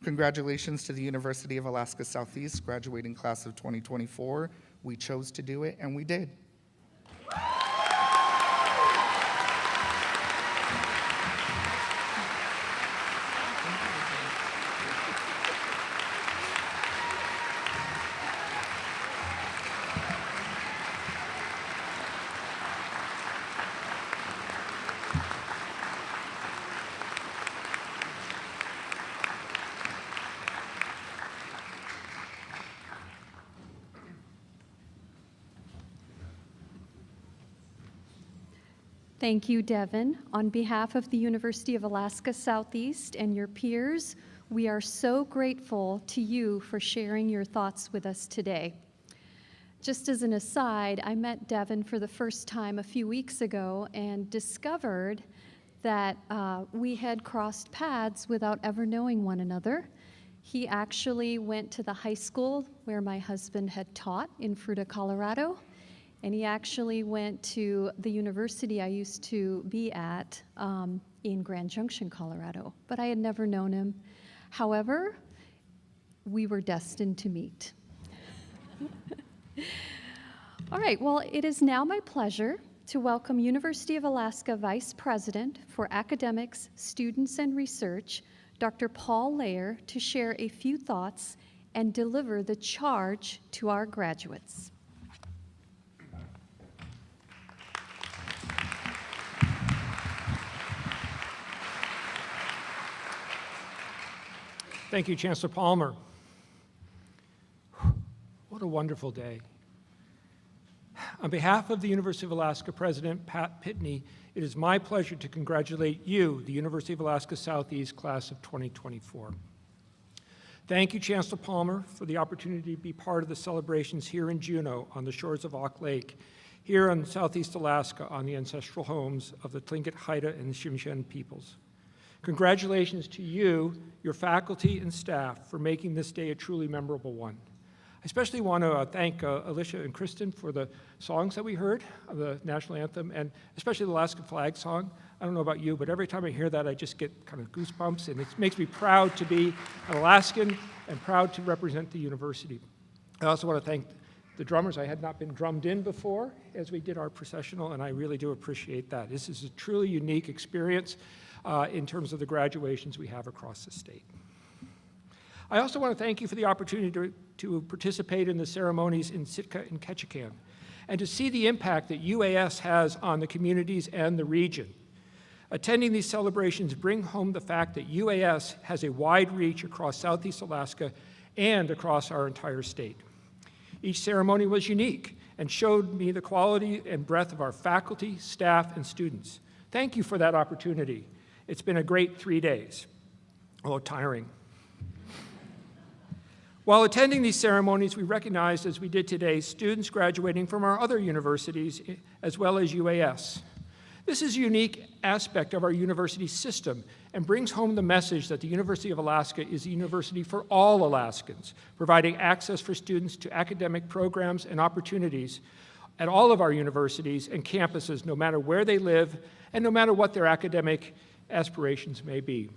Congratulations to the University of Alaska Southeast graduating class of 2024. We chose to do it, and we did. Thank you, Devin. On behalf of the University of Alaska Southeast and your peers, we are so grateful to you for sharing your thoughts with us today. Just as an aside, I met Devin for the first time a few weeks ago and discovered that we had crossed paths without ever knowing one another. He actually went to the high school where my husband had taught in Fruita, Colorado, and he actually went to the university I used to be at in Grand Junction, Colorado, but I had never known him. However, we were destined to meet. All right, well, it is now my pleasure to welcome University of Alaska Vice President for Academics, Students, and Research, Dr. Paul Lair, to share a few thoughts and deliver the charge to our graduates. Thank you, Chancellor Palmer. What a wonderful day. On behalf of the University of Alaska President Pat Pitney, it is my pleasure to congratulate you, the University of Alaska Southeast class of 2024. Thank you, Chancellor Palmer, for the opportunity to be part of the celebrations here in Juneau on the shores of Auk Lake, here in Southeast Alaska on the ancestral homes of the Tlingit, Haida, and the Tsimshian peoples. Congratulations to you, your faculty and staff, for making this day a truly memorable one. I especially want to thank Alicia and Kristen for the songs that we heard, the national anthem, and especially the Alaska flag song. I don't know about you, but every time I hear that, I just get kind of goosebumps, and it makes me proud to be an Alaskan and proud to represent the university. I also want to thank the drummers. I had not been drummed in before as we did our processional, and I really do appreciate that. This is a truly unique experience in terms of the graduations we have across the state. I also want to thank you for the opportunity to participate in the ceremonies in Sitka and Ketchikan and to see the impact that UAS has on the communities and the region. Attending these celebrations bring home the fact that UAS has a wide reach across Southeast Alaska and across our entire state. Each ceremony was unique and showed me the quality and breadth of our faculty, staff, and students. Thank you for that opportunity. It's been a great 3 days, although tiring. While attending these ceremonies, we recognized, as we did today, students graduating from our other universities, as well as UAS. This is a unique aspect of our university system and brings home the message that the University of Alaska is a university for all Alaskans, providing access for students to academic programs and opportunities at all of our universities and campuses, no matter where they live and no matter what their academic aspirations may be.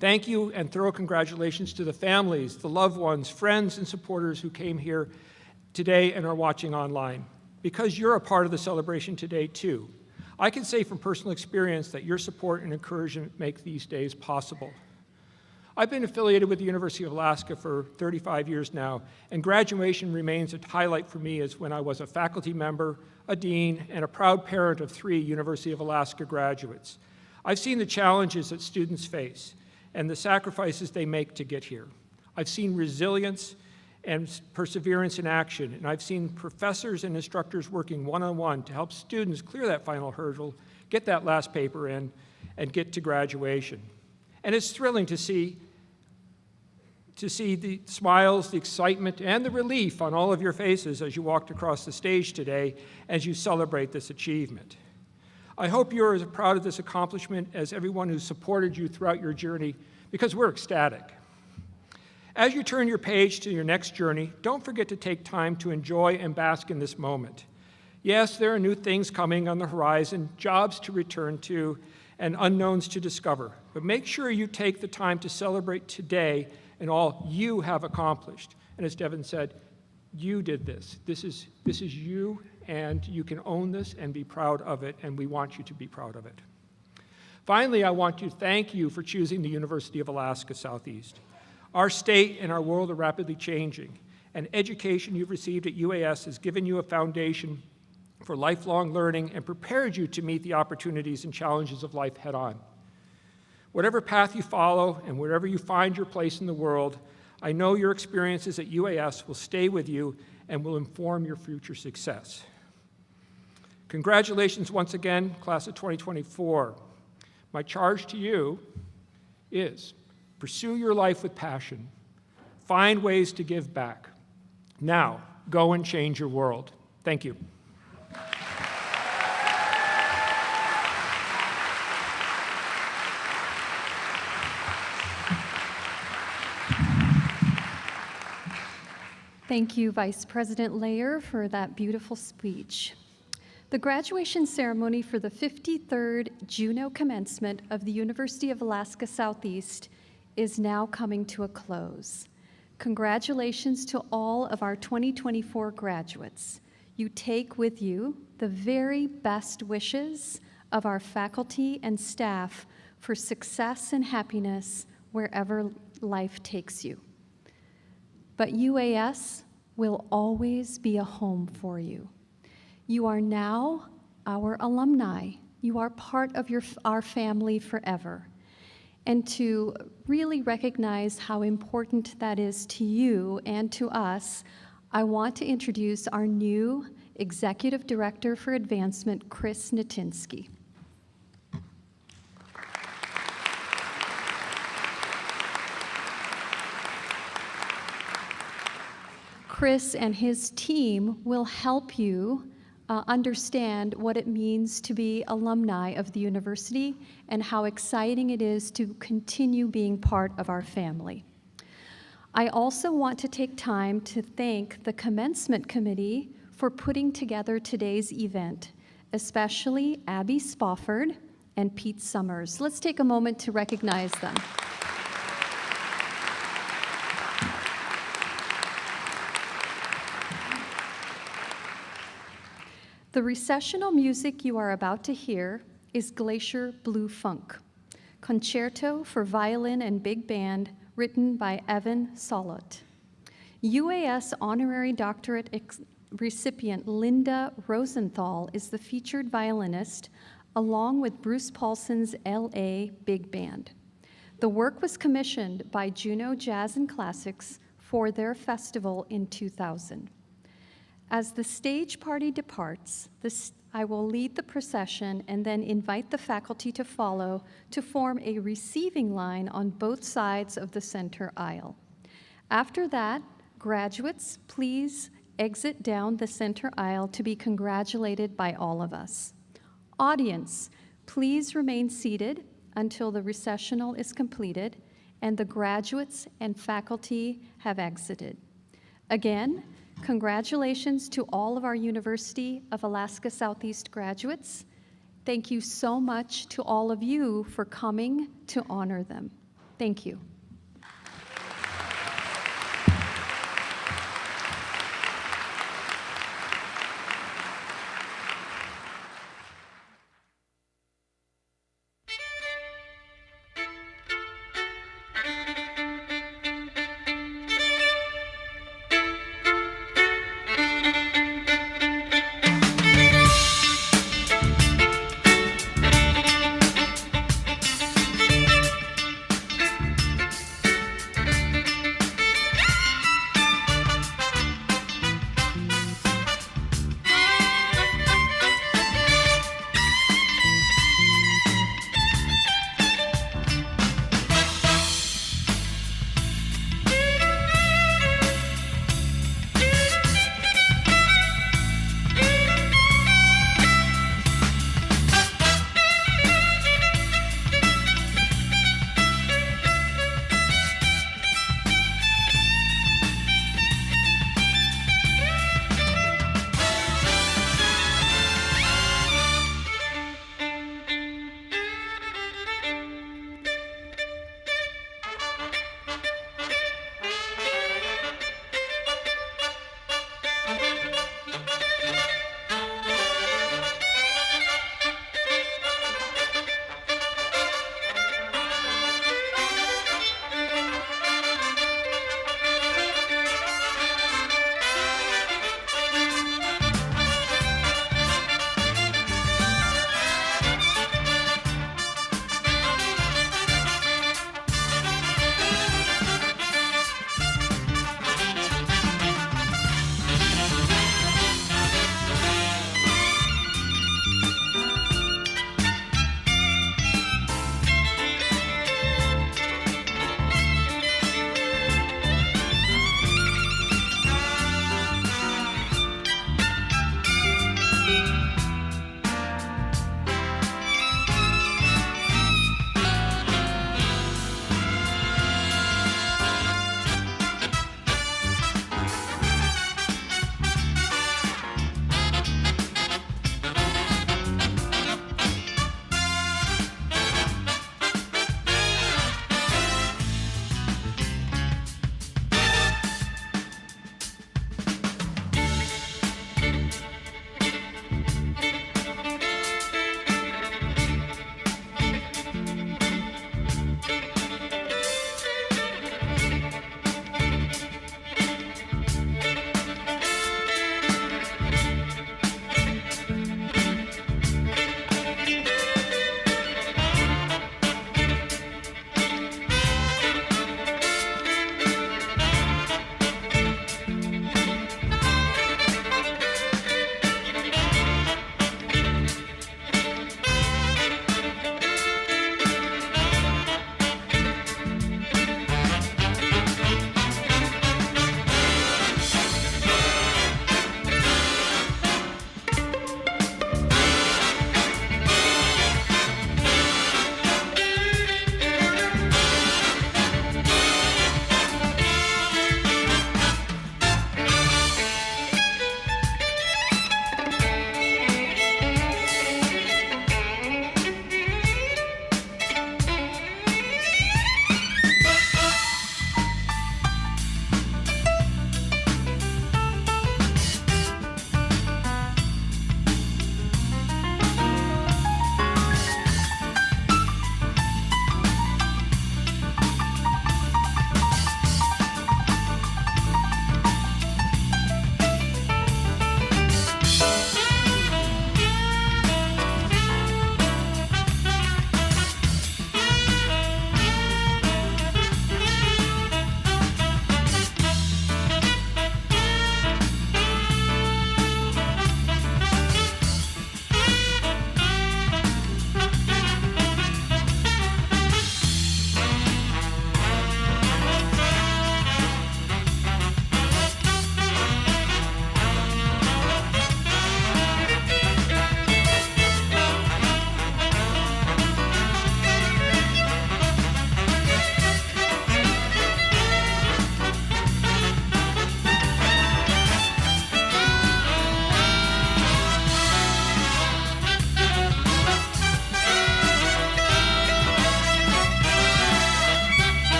Thank you and thorough congratulations to the families, the loved ones, friends, and supporters who came here today and are watching online. Because you're a part of the celebration today, too, I can say from personal experience that your support and encouragement make these days possible. I've been affiliated with the University of Alaska for 35 years now, and graduation remains a highlight for me as when I was a faculty member, a dean, and a proud parent of 3 University of Alaska graduates. I've seen the challenges that students face and the sacrifices they make to get here. I've seen resilience and perseverance in action, and I've seen professors and instructors working one-on-one to help students clear that final hurdle, get that last paper in, and get to graduation. And it's thrilling to see the smiles, the excitement, and the relief on all of your faces as you walked across the stage today as you celebrate this achievement. I hope you're as proud of this accomplishment as everyone who supported you throughout your journey, because we're ecstatic. As you turn your page to your next journey, don't forget to take time to enjoy and bask in this moment. Yes, there are new things coming on the horizon, jobs to return to, and unknowns to discover, but make sure you take the time to celebrate today and all you have accomplished. And as Devin said, you did this. This is you, and you can own this and be proud of it, and we want you to be proud of it. Finally, I want to thank you for choosing the University of Alaska Southeast. Our state and our world are rapidly changing, and education you've received at UAS has given you a foundation for lifelong learning and prepared you to meet the opportunities and challenges of life head-on. Whatever path you follow and wherever you find your place in the world, I know your experiences at UAS will stay with you and will inform your future success. Congratulations once again, class of 2024. My charge to you is pursue your life with passion. Find ways to give back. Now, go and change your world. Thank you. Thank you, Vice President Layer, for that beautiful speech. The graduation ceremony for the 53rd Juneau Commencement of the University of Alaska Southeast is now coming to a close. Congratulations to all of our 2024 graduates. You take with you the very best wishes of our faculty and staff for success and happiness wherever life takes you. But UAS will always be a home for you. You are now our alumni. You are part of our family forever. And to really recognize how important that is to you and to us, I want to introduce our new Executive Director for Advancement, Chris Natinsky. Chris and his team will help you understand what it means to be alumni of the university and how exciting it is to continue being part of our family. I also want to take time to thank the Commencement Committee for putting together today's event, especially Abby Spofford and Pete Summers. Let's take a moment to recognize them. The recessional music you are about to hear is Glacier Blue Funk, concerto for violin and big band, written by Evan Solot. UAS honorary doctorate recipient Linda Rosenthal is the featured violinist, along with Bruce Paulson's LA Big Band. The work was commissioned by Juneau Jazz and Classics for their festival in 2000. As the stage party departs, I will lead the procession and then invite the faculty to follow to form a receiving line on both sides of the center aisle. After that, graduates, please exit down the center aisle to be congratulated by all of us. Audience, please remain seated until the recessional is completed and the graduates and faculty have exited. Again, congratulations to all of our University of Alaska Southeast graduates. Thank you so much to all of you for coming to honor them. Thank you.